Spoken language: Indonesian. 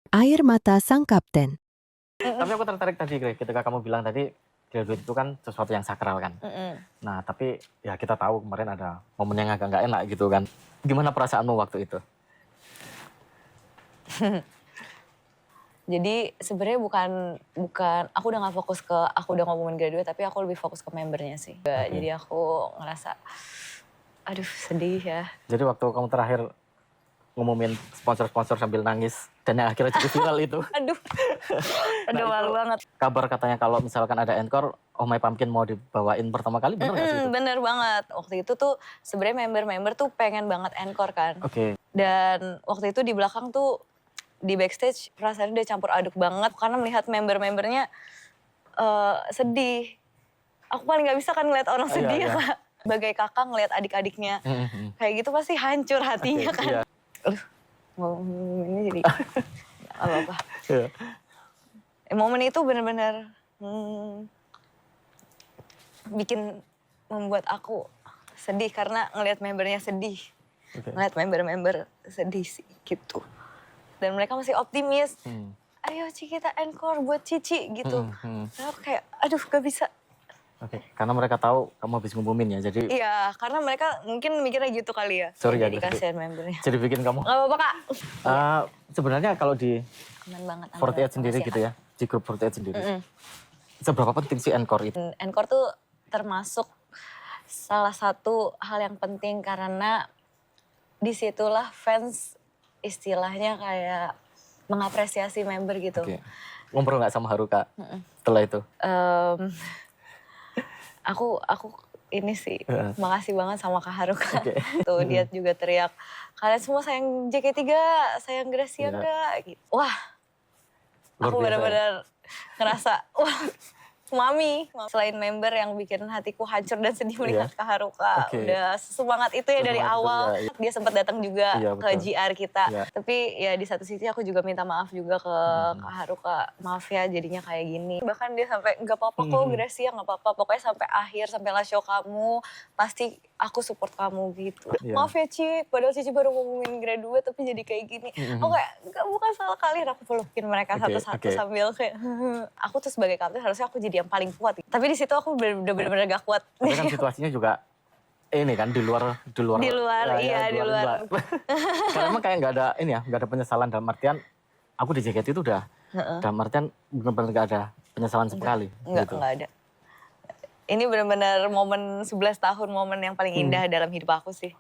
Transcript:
Air mata sang kapten. Tapi aku tertarik tadi, ketika kamu bilang tadi, graduate itu kan sesuatu yang sakral kan. Nah, tapi ya kita tahu kemarin ada momen yang agak nggak enak gitu kan. Gimana perasaanmu waktu itu? Jadi sebenarnya bukan aku udah nggak fokus ke aku udah ngomongin graduate, tapi aku lebih fokus ke membernya sih. Jadi aku ngerasa, aduh sedih ya. Jadi waktu kamu terakhir ngumumin sponsor-sponsor sambil nangis dan yang akhirnya jadi viral itu. Aduh, aduh malu banget. Kabar katanya kalau misalkan ada encore, Oh My Pumpkin mau dibawain pertama kali, bener nggak sih itu? Bener banget. Waktu itu tuh sebenarnya member-member tuh pengen banget encore kan. Oke. Dan waktu itu di belakang tuh di backstage perasaannya udah campur aduk banget karena melihat member-membernya sedih. Aku paling nggak bisa kan ngeliat orang sedih ya Kak. Sebagai kakak ngeliat adik-adiknya kayak gitu pasti hancur hatinya kan. Iya. Ngomong ini jadi nggak apa-apa. Momen itu benar-benar bikin membuat aku sedih karena ngelihat membernya sedih. Ngelihat member-member sedih sih gitu. Dan mereka masih optimis. Ayo Ci kita encore buat Cici gitu. Dan aku kayak aduh gak bisa. Karena mereka tahu kamu habis ngumumin ya, jadi... Iya, karena mereka mungkin mikirnya gitu kali ya. Sorry ya, jadi kasihan membernya. jadi bikin kamu... Gak apa-apa Kak. Sebenarnya kalau di Aman banget. 48 sendiri gitu ya, di grup 48 sendiri. Seberapa penting sih encore itu? Encore tuh termasuk salah satu hal yang penting karena disitulah fans istilahnya kayak mengapresiasi member gitu. Ngobrol nggak sama Haruka setelah itu? Aku ini sih makasih banget sama Kak Haruka. Tuh dia juga teriak, kalian semua sayang JK3, sayang Gracia enggak? Gitu. Wah, aku benar-benar ngerasa wah mami. Selain member yang bikin hatiku hancur dan sedih melihat Kak Haruka. Udah semangat itu ya dari awal. Dia sempat datang juga ke GR kita. Tapi ya di satu sisi aku juga minta maaf juga ke Kak Haruka. Maaf ya jadinya kayak gini. Bahkan dia sampai gak apa-apa kok Gracia, gak apa-apa. Pokoknya sampai akhir, sampai last show kamu. Pasti aku support kamu gitu. Maaf ya Ci, padahal Cici baru ngomongin graduate tapi jadi kayak gini. Aku kayak bukan salah kalian, aku pelukin mereka satu-satu sambil kayak aku tuh sebagai kapten harusnya aku jadi yang paling kuat. Tapi di situ aku udah bener-bener gak kuat. Tapi kan situasinya juga ini kan di luar. Karena emang kayak nggak ada penyesalan dalam artian aku di JKT itu udah dalam artian benar-benar nggak ada penyesalan sekali. Nggak ada. Ini benar-benar momen 11 tahun momen yang paling indah dalam hidup aku sih.